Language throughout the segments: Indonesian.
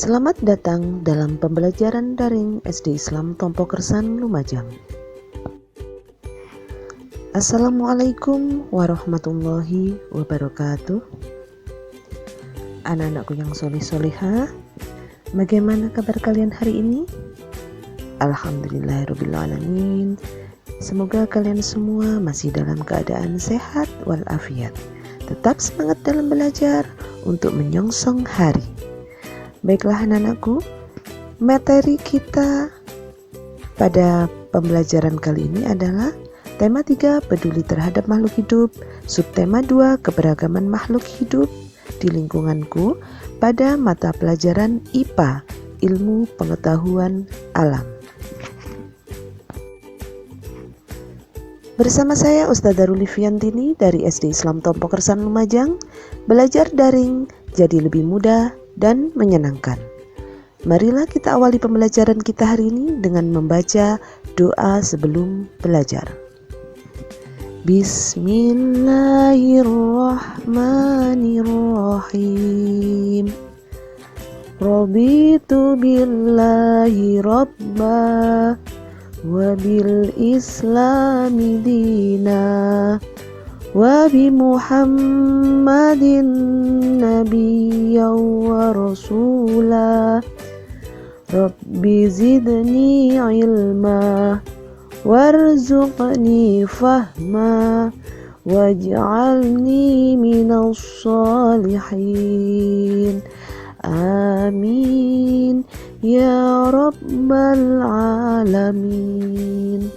Selamat datang dalam pembelajaran daring SD Islam Tompo Kersan, Lumajang. Assalamualaikum warahmatullahi wabarakatuh. Anak-anakku yang soleh-soleha, bagaimana kabar kalian hari ini? Alhamdulillahirrabbilalamin. Semoga kalian semua masih dalam keadaan sehat walafiat. Tetap semangat dalam belajar untuk menyongsong hari. Baiklah anak-anakku, materi kita pada pembelajaran kali ini adalah tema 3, peduli terhadap makhluk hidup, subtema 2, keberagaman makhluk hidup di lingkunganku pada mata pelajaran IPA, ilmu pengetahuan alam. Bersama saya Ustadzah Rulifiantini dari SD Islam Tompo Kersan, Lumajang, belajar daring jadi lebih mudah dan menyenangkan. Marilah kita awali pembelajaran kita hari ini dengan membaca doa sebelum belajar. Bismillahirrahmanirrahim. Raditu billahi rabba wa bil islami dina wa bi Muhammadin nabiyya wa rasula. Rabbi zidni ilma warzuqni fahma waj'alni minas salihin. Amin ya rabbal alamin.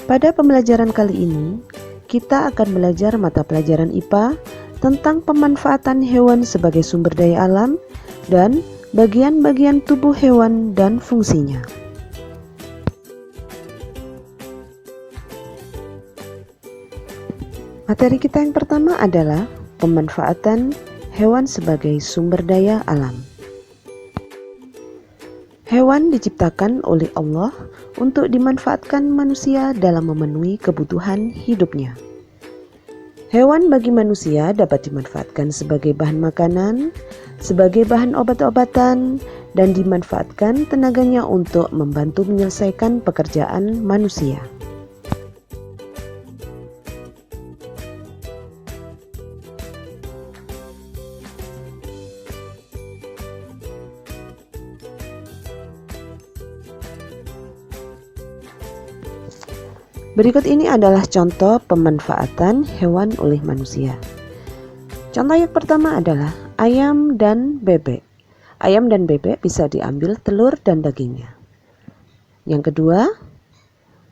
Pada pembelajaran kali ini, kita akan belajar mata pelajaran IPA tentang pemanfaatan hewan sebagai sumber daya alam dan bagian-bagian tubuh hewan dan fungsinya. Materi kita yang pertama adalah pemanfaatan hewan sebagai sumber daya alam. Hewan diciptakan oleh Allah untuk dimanfaatkan manusia dalam memenuhi kebutuhan hidupnya. Hewan bagi manusia dapat dimanfaatkan sebagai bahan makanan, sebagai bahan obat-obatan, dan dimanfaatkan tenaganya untuk membantu menyelesaikan pekerjaan manusia. Berikut ini adalah contoh pemanfaatan hewan oleh manusia. Contoh yang pertama adalah ayam dan bebek. Ayam dan bebek bisa diambil telur dan dagingnya. Yang kedua,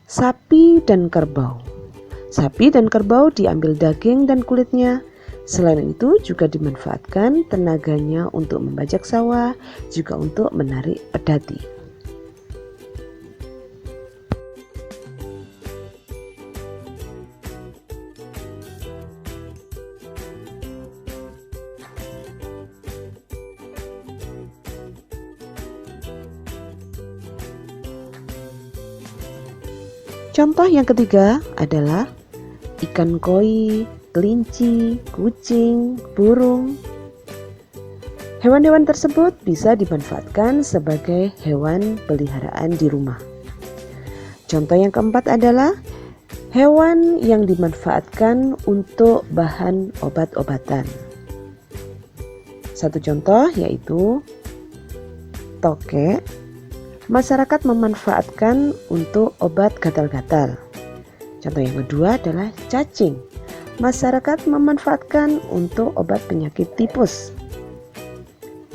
sapi dan kerbau. Sapi dan kerbau diambil daging dan kulitnya. Selain itu juga dimanfaatkan tenaganya untuk membajak sawah, juga untuk menarik pedati. Contoh yang ketiga adalah ikan koi, kelinci, kucing, burung. Hewan-hewan tersebut bisa dimanfaatkan sebagai hewan peliharaan di rumah. Contoh yang keempat adalah hewan yang dimanfaatkan untuk bahan obat-obatan. Satu contoh yaitu tokek. Masyarakat memanfaatkan untuk obat gatal-gatal. Contoh yang kedua adalah cacing. Masyarakat memanfaatkan untuk obat penyakit tipus.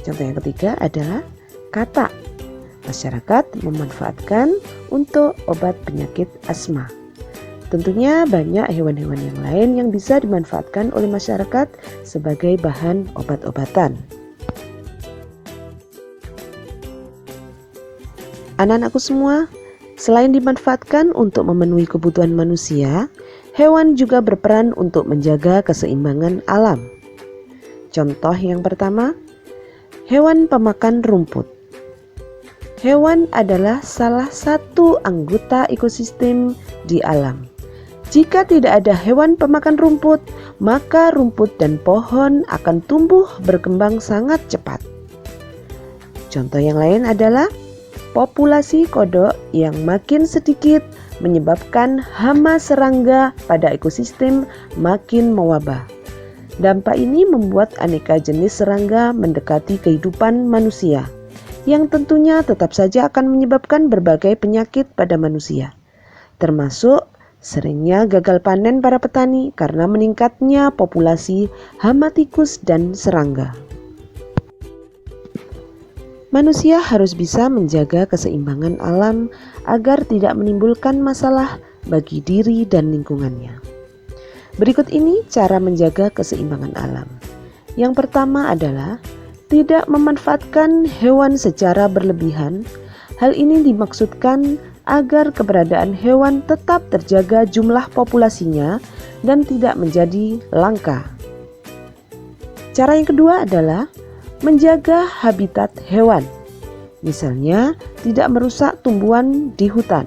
Contoh yang ketiga adalah katak. Masyarakat memanfaatkan untuk obat penyakit asma. Tentunya banyak hewan-hewan yang lain yang bisa dimanfaatkan oleh masyarakat sebagai bahan obat-obatan. Anak-anakku semua, selain dimanfaatkan untuk memenuhi kebutuhan manusia, hewan juga berperan untuk menjaga keseimbangan alam. Contoh yang pertama, hewan pemakan rumput. Hewan adalah salah satu anggota ekosistem di alam. Jika tidak ada hewan pemakan rumput, maka rumput dan pohon akan tumbuh berkembang sangat cepat. Contoh yang lain adalah populasi kodok yang makin sedikit menyebabkan hama serangga pada ekosistem makin mewabah. Dampak ini membuat aneka jenis serangga mendekati kehidupan manusia, yang tentunya tetap saja akan menyebabkan berbagai penyakit pada manusia, termasuk seringnya gagal panen para petani karena meningkatnya populasi hama tikus dan serangga. Manusia harus bisa menjaga keseimbangan alam agar tidak menimbulkan masalah bagi diri dan lingkungannya. Berikut ini cara menjaga keseimbangan alam. Yang pertama adalah tidak memanfaatkan hewan secara berlebihan. Hal ini dimaksudkan agar keberadaan hewan tetap terjaga jumlah populasinya dan tidak menjadi langka. Cara yang kedua adalah menjaga habitat hewan. Misalnya, tidak merusak tumbuhan di hutan.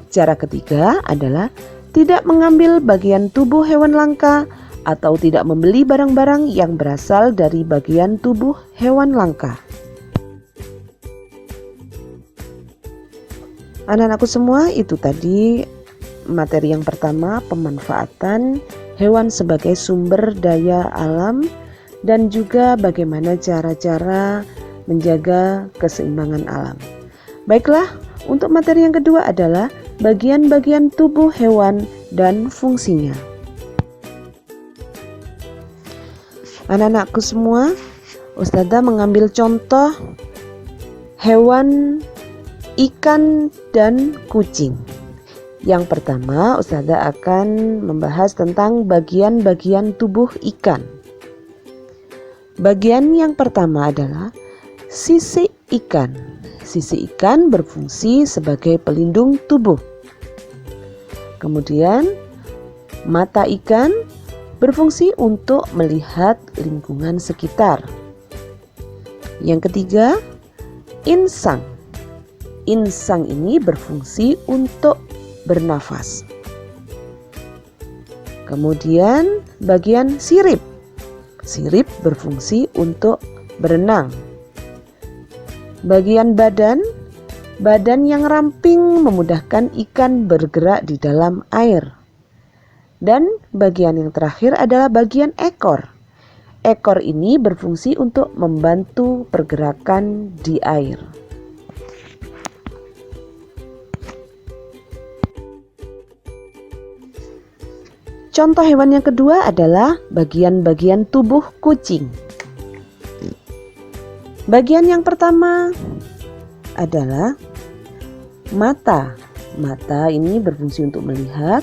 Cara ketiga adalah tidak mengambil bagian tubuh hewan langka atau tidak membeli barang-barang yang berasal dari bagian tubuh hewan langka. Anak-anakku semua, itu tadi materi yang pertama, pemanfaatan hewan sebagai sumber daya alam dan juga bagaimana cara-cara menjaga keseimbangan alam. Baiklah, untuk materi yang kedua adalah bagian-bagian tubuh hewan dan fungsinya. Anak-anakku semua, Ustazah mengambil contoh hewan ikan dan kucing. Yang pertama, Ustazah akan membahas tentang bagian-bagian tubuh ikan. Bagian yang pertama adalah sisik ikan. Sisik ikan berfungsi sebagai pelindung tubuh. Kemudian, mata ikan berfungsi untuk melihat lingkungan sekitar. Yang ketiga, insang. Insang ini berfungsi untuk bernafas. Kemudian bagian sirip. Sirip berfungsi untuk berenang. Bagian badan. Badan yang ramping memudahkan ikan bergerak di dalam air. Dan bagian yang terakhir adalah bagian ekor. Ekor ini berfungsi untuk membantu pergerakan di air. Contoh hewan yang kedua adalah bagian-bagian tubuh kucing. Bagian yang pertama adalah mata. Mata ini berfungsi untuk melihat,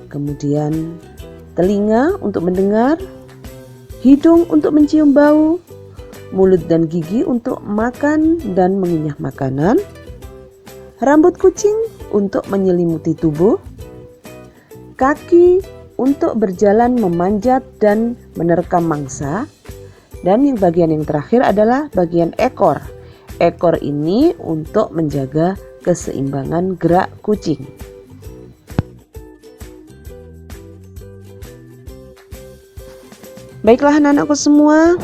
kemudian telinga untuk mendengar, hidung untuk mencium bau, mulut dan gigi untuk makan dan mengunyah makanan, rambut kucing untuk menyelimuti tubuh, kaki untuk berjalan memanjat dan menerkam mangsa, dan yang bagian yang terakhir adalah bagian ekor. Ekor ini untuk menjaga keseimbangan gerak kucing. Baiklah anak-anakku semua,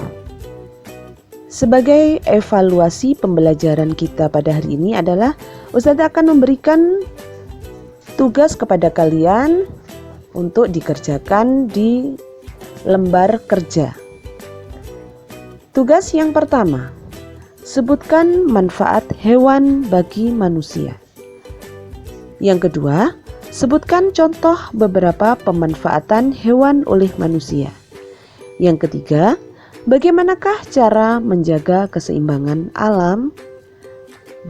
sebagai evaluasi pembelajaran kita pada hari ini adalah Ustazah akan memberikan tugas kepada kalian untuk dikerjakan di lembar kerja. Tugas yang pertama, sebutkan manfaat hewan bagi manusia. Yang kedua, sebutkan contoh beberapa pemanfaatan hewan oleh manusia. Yang ketiga, bagaimanakah cara menjaga keseimbangan alam?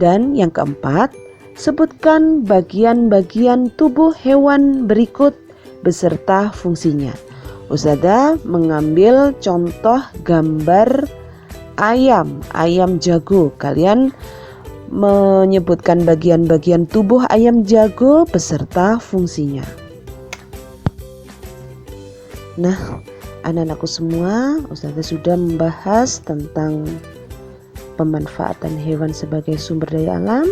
Dan yang keempat, sebutkan bagian-bagian tubuh hewan berikut beserta fungsinya. Ustazah mengambil contoh gambar ayam jago. Kalian menyebutkan bagian-bagian tubuh ayam jago beserta fungsinya. Nah, anak-anakku semua, Ustazah sudah membahas tentang pemanfaatan hewan sebagai sumber daya alam,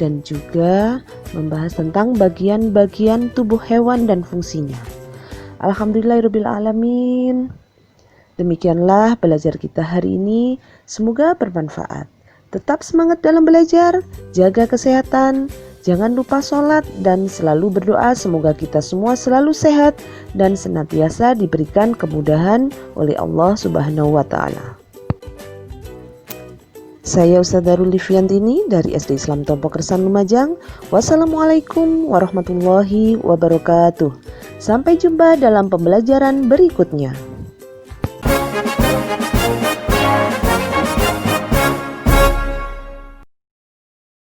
dan juga membahas tentang bagian-bagian tubuh hewan dan fungsinya. Alhamdulillahirrabbilalamin. Demikianlah belajar kita hari ini, semoga bermanfaat. Tetap semangat dalam belajar, jaga kesehatan, jangan lupa sholat, dan selalu berdoa semoga kita semua selalu sehat dan senantiasa diberikan kemudahan oleh Allah Subhanahu wa Ta'ala. Saya Ustazah Darul Liviantini dari SD Islam Tompo Kersan Lumajang. Wassalamualaikum warahmatullahi wabarakatuh. Sampai jumpa dalam pembelajaran berikutnya.